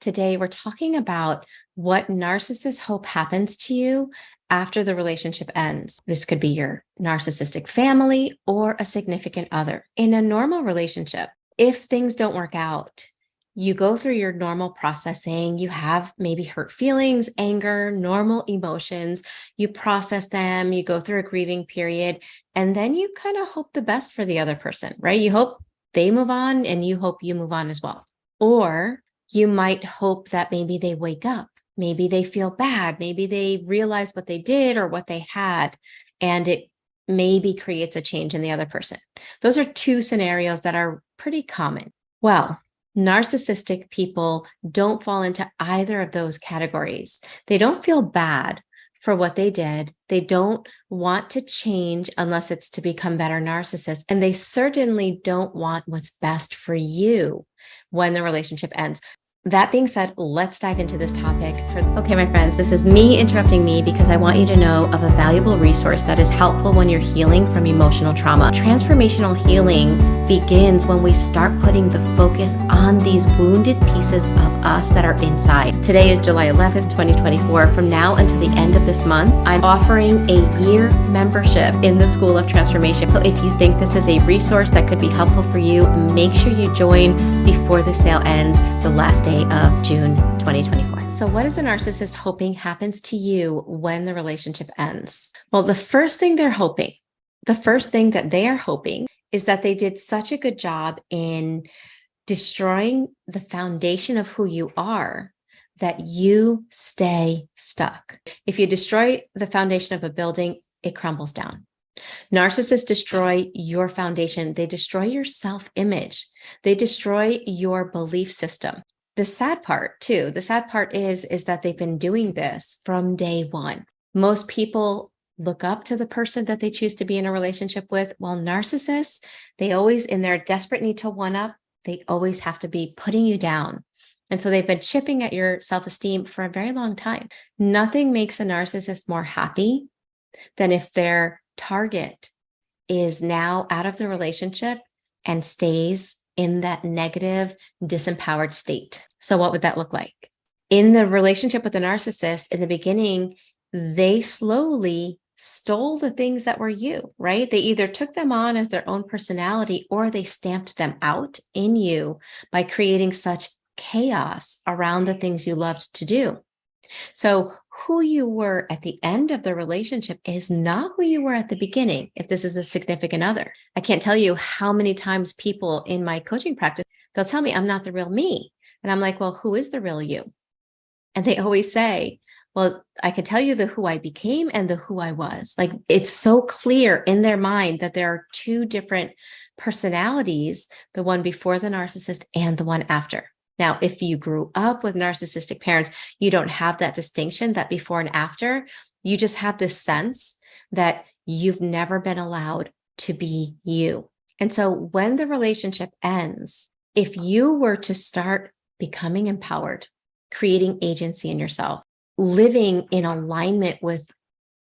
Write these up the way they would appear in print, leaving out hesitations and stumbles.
Today, we're talking about what narcissists hope happens to you after the relationship ends. This could be your narcissistic family or a significant other. In a normal relationship, if things don't work out, you go through your normal processing. You have maybe hurt feelings, anger, normal emotions. You process them, you go through a grieving period, and then you kind of hope the best for the other person, right? You hope they move on and you hope you move on as well. Or you might hope that maybe they wake up, maybe they feel bad, maybe they realize what they did or what they had, and it maybe creates a change in the other person. Those are two scenarios that are pretty common. Well, narcissistic people don't fall into either of those categories. They don't feel bad for what they did. They don't want to change unless it's to become better narcissists. And they certainly don't want what's best for you when the relationship ends. That being said, let's dive into this topic. Okay, my friends, this is me interrupting me because I want you to know of a valuable resource that is helpful when you're healing from emotional trauma. Transformational healing begins when we start putting the focus on these wounded pieces of us that are inside. Today is July 11th, 2024. From now until the end of this month, I'm offering a year membership in the School of Transformation. So if you think this is a resource that could be helpful for you, make sure you join before the sale ends, the last day of June 2024. So what is a narcissist hoping happens to you when the relationship ends? Well, the first thing that they are hoping is that they did such a good job in destroying the foundation of who you are that you stay stuck. If you destroy the foundation of a building, it crumbles down. Narcissists destroy your foundation. They destroy your self-image. They destroy your belief system. The sad part is that they've been doing this from day one. Most people look up to the person that they choose to be in a relationship with, while narcissists, they always, in their desperate need to one-up, they always have to be putting you down. And so they've been chipping at your self-esteem for a very long time. Nothing makes a narcissist more happy than if their target is now out of the relationship and stays in that negative, disempowered state. So what would that look like? In the relationship with the narcissist, in the beginning, they slowly stole the things that were you, right? They either took them on as their own personality or they stamped them out in you by creating such chaos around the things you loved to do. So who you were at the end of the relationship is not who you were at the beginning. If this is a significant other, I can't tell you how many times people in my coaching practice, they'll tell me I'm not the real me. And I'm like, well, who is the real you? And they always say, well, I can tell you the who I became and the who I was. Like, it's so clear in their mind that there are two different personalities, the one before the narcissist and the one after. Now, if you grew up with narcissistic parents, you don't have that distinction, that before and after. You just have this sense that you've never been allowed to be you. And so when the relationship ends, if you were to start becoming empowered, creating agency in yourself, living in alignment with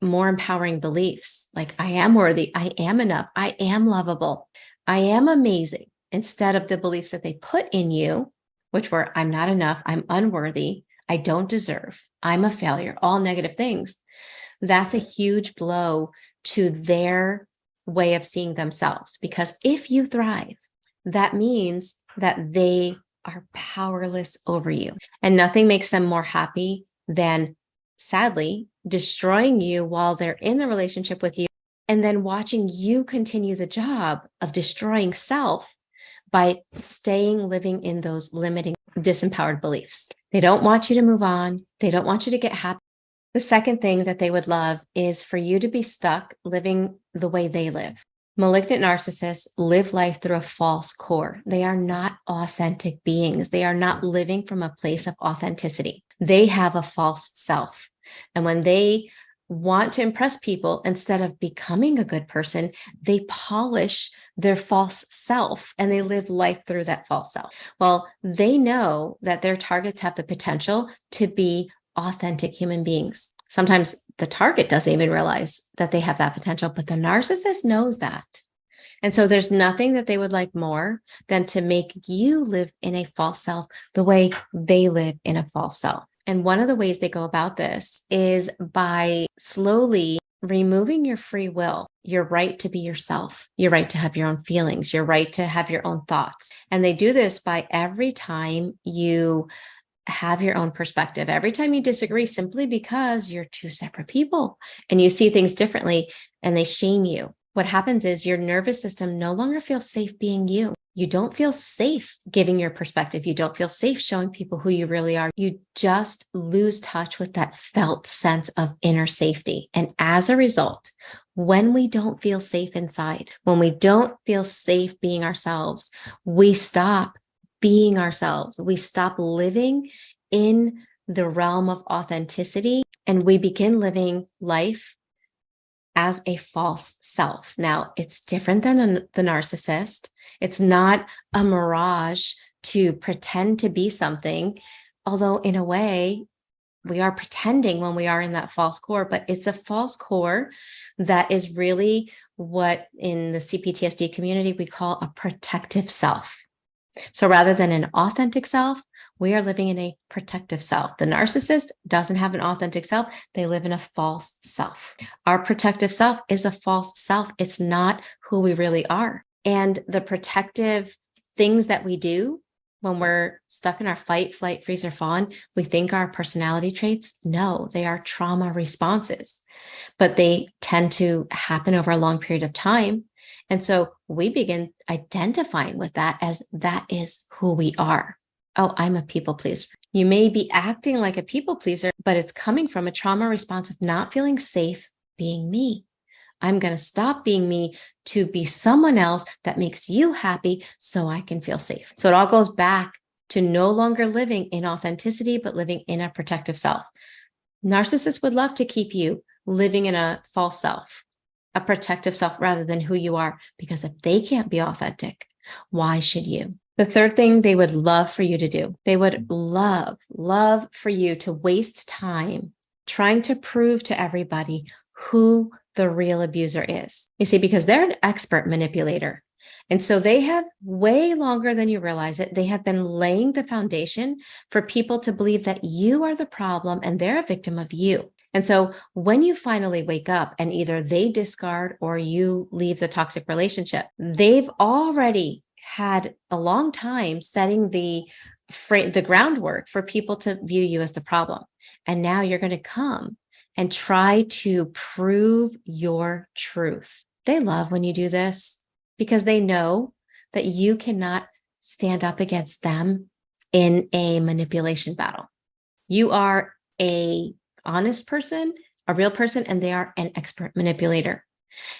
more empowering beliefs, like I am worthy, I am enough, I am lovable, I am amazing, instead of the beliefs that they put in you, which were, I'm not enough, I'm unworthy, I don't deserve, I'm a failure, all negative things. That's a huge blow to their way of seeing themselves. Because if you thrive, that means that they are powerless over you. And nothing makes them more happy than, sadly, destroying you while they're in the relationship with you, and then watching you continue the job of destroying self by living in those limiting, disempowered beliefs. They don't want you to move on. They don't want you to get happy. The second thing that they would love is for you to be stuck living the way they live. Malignant narcissists live life through a false core. They are not authentic beings. They are not living from a place of authenticity. They have a false self. And when they want to impress people, instead of becoming a good person, they polish their false self and they live life through that false self. Well, they know that their targets have the potential to be authentic human beings. Sometimes the target doesn't even realize that they have that potential, but the narcissist knows that. And so there's nothing that they would like more than to make you live in a false self the way they live in a false self. And one of the ways they go about this is by slowly removing your free will, your right to be yourself, your right to have your own feelings, your right to have your own thoughts. And they do this by every time you have your own perspective, every time you disagree, simply because you're two separate people and you see things differently, and they shame you. What happens is your nervous system no longer feels safe being you. You don't feel safe giving your perspective. You don't feel safe showing people who you really are. You just lose touch with that felt sense of inner safety. And as a result, when we don't feel safe inside, when we don't feel safe being ourselves, we stop being ourselves. We stop living in the realm of authenticity, and we begin living life as a false self. Now, it's different than the narcissist. It's not a mirage to pretend to be something, although in a way, we are pretending when we are in that false core, but it's a false core that is really what in the cptsd community we call a protective self. So rather than an authentic self, we are living in a protective self. The narcissist doesn't have an authentic self. They live in a false self. Our protective self is a false self. It's not who we really are. And the protective things that we do when we're stuck in our fight, flight, freeze, or fawn, we think are personality traits. No, they are trauma responses, but they tend to happen over a long period of time. And so we begin identifying with that as that is who we are. Oh, I'm a people pleaser. You may be acting like a people pleaser, but it's coming from a trauma response of not feeling safe being me. I'm going to stop being me to be someone else that makes you happy so I can feel safe. So it all goes back to no longer living in authenticity, but living in a protective self. Narcissists would love to keep you living in a false self, a protective self rather than who you are, because if they can't be authentic, why should you? The third thing they would love for you to do, they would love for you to waste time trying to prove to everybody who the real abuser is. You see, because they're an expert manipulator. And so they have way longer than you realize it. They have been laying the foundation for people to believe that you are the problem and they're a victim of you. And so when you finally wake up and either they discard or you leave the toxic relationship, they've already had a long time setting the groundwork for people to view you as the problem. And now you're going to come and try to prove your truth. They love when you do this because they know that you cannot stand up against them in a manipulation battle. You are a honest person, a real person, and they are an expert manipulator.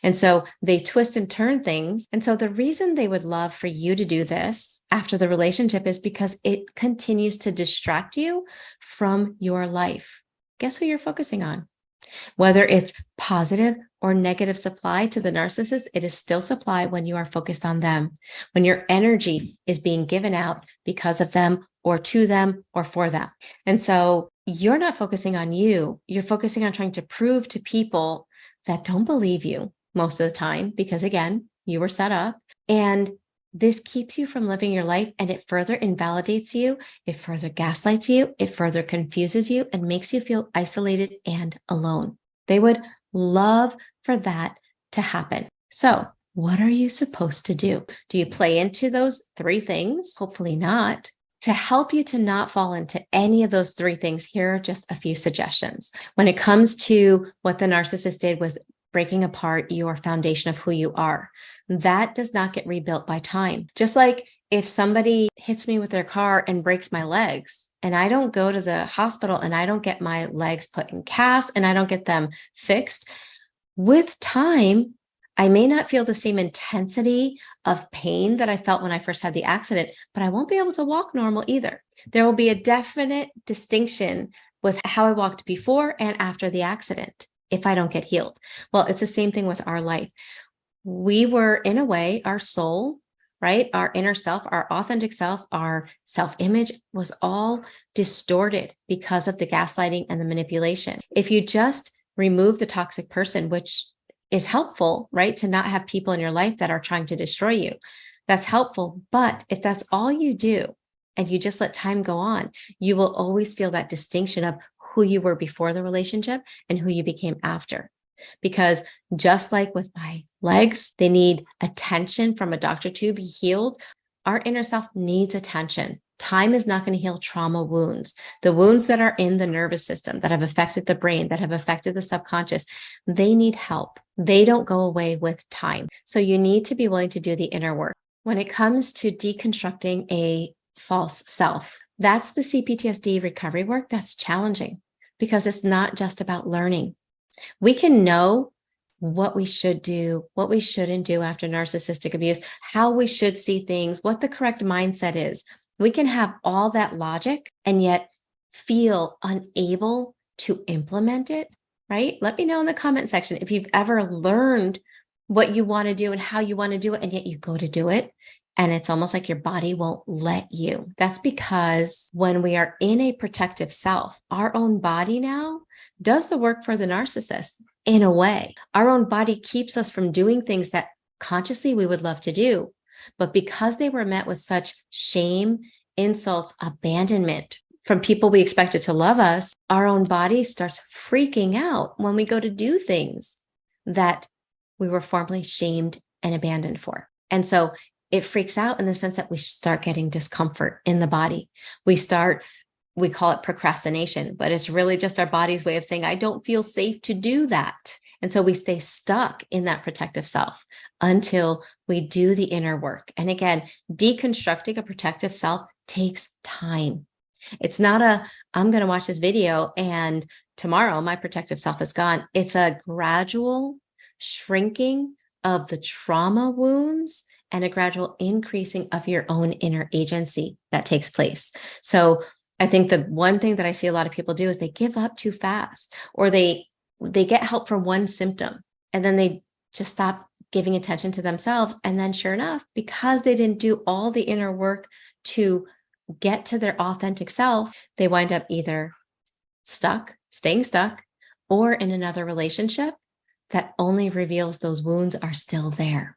And so they twist and turn things. And so the reason they would love for you to do this after the relationship is because it continues to distract you from your life. Guess who you're focusing on? Whether it's positive or negative supply to the narcissist, it is still supply when you are focused on them, when your energy is being given out because of them or to them or for them. And so you're not focusing on you. You're focusing on trying to prove to people that don't believe you most of the time, because again, you were set up. And this keeps you from living your life, and it further invalidates you. It further gaslights you. It further confuses you and makes you feel isolated and alone. They would love for that to happen. So what are you supposed to do? Do you play into those three things? Hopefully not. To help you to not fall into any of those three things, here are just a few suggestions. When it comes to what the narcissist did with breaking apart your foundation of who you are, that does not get rebuilt by time. Just like if somebody hits me with their car and breaks my legs, and I don't go to the hospital and I don't get my legs put in casts and I don't get them fixed, with time, I may not feel the same intensity of pain that I felt when I first had the accident, but I won't be able to walk normal either. There will be a definite distinction with how I walked before and after the accident if I don't get healed. Well, it's the same thing with our life. We were, in a way, our soul, right? Our inner self, our authentic self, our self-image was all distorted because of the gaslighting and the manipulation. If you just remove the toxic person, which is helpful, right? To not have people in your life that are trying to destroy you. That's helpful. But if that's all you do and you just let time go on, you will always feel that distinction of who you were before the relationship and who you became after. Because just like with my legs, they need attention from a doctor to be healed. Our inner self needs attention. Time is not going to heal trauma wounds. The wounds that are in the nervous system that have affected the brain, that have affected the subconscious, they need help. They don't go away with time. So you need to be willing to do the inner work. When it comes to deconstructing a false self, that's the cptsd recovery work that's challenging because it's not just about learning. We can know what we should do, what we shouldn't do after narcissistic abuse, how we should see things, what the correct mindset is. We can have all that logic and yet feel unable to implement it, right? Let me know in the comment section if you've ever learned what you want to do and how you want to do it, and yet you go to do it and it's almost like your body won't let you. That's because when we are in a protective self, our own body now does the work for the narcissist in a way. Our own body keeps us from doing things that consciously we would love to do. But because they were met with such shame, insults, abandonment from people we expected to love us, our own body starts freaking out when we go to do things that we were formerly shamed and abandoned for. And so it freaks out in the sense that we start getting discomfort in the body. We call it procrastination, but it's really just our body's way of saying, I don't feel safe to do that. And so we stay stuck in that protective self until we do the inner work. And again, deconstructing a protective self takes time. It's not I'm going to watch this video and tomorrow my protective self is gone. It's a gradual shrinking of the trauma wounds and a gradual increasing of your own inner agency that takes place. So I think the one thing that I see a lot of people do is they give up too fast, or they get help for one symptom and then they just stop giving attention to themselves. And then sure enough, because they didn't do all the inner work to get to their authentic self, they wind up either staying stuck, or in another relationship that only reveals those wounds are still there.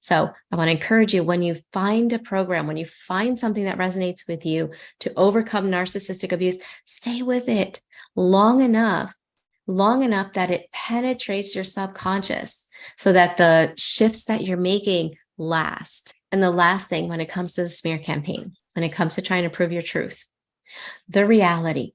So I want to encourage you, when you find a program, when you find something that resonates with you to overcome narcissistic abuse, stay with it long enough that it penetrates your subconscious so that the shifts that you're making last. And the last thing, when it comes to the smear campaign, when it comes to trying to prove your truth, the reality,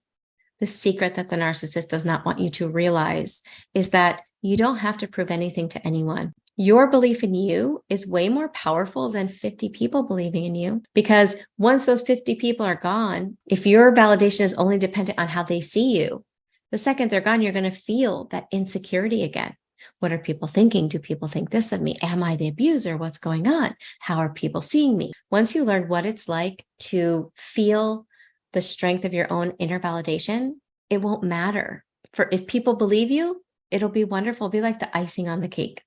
the secret that the narcissist does not want you to realize is that you don't have to prove anything to anyone. Your belief in you is way more powerful than 50 people believing in you, because once those 50 people are gone, if your validation is only dependent on how they see you, the second they're gone, you're going to feel that insecurity again. What are people thinking? Do people think this of me? Am I the abuser? What's going on? How are people seeing me? Once you learn what it's like to feel the strength of your own inner validation, it won't matter. If people believe you, it'll be wonderful. It'll be like the icing on the cake,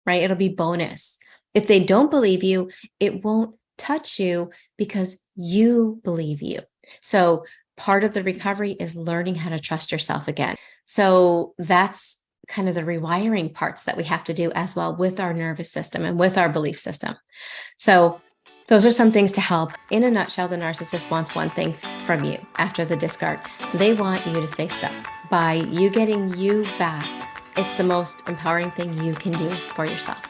right? It'll be bonus. If they don't believe you, it won't touch you because you believe you. So part of the recovery is learning how to trust yourself again. So that's kind of the rewiring parts that we have to do as well with our nervous system and with our belief system. So those are some things to help. In a nutshell, the narcissist wants one thing from you after the discard. They want you to stay stuck. By you getting you back, it's the most empowering thing you can do for yourself.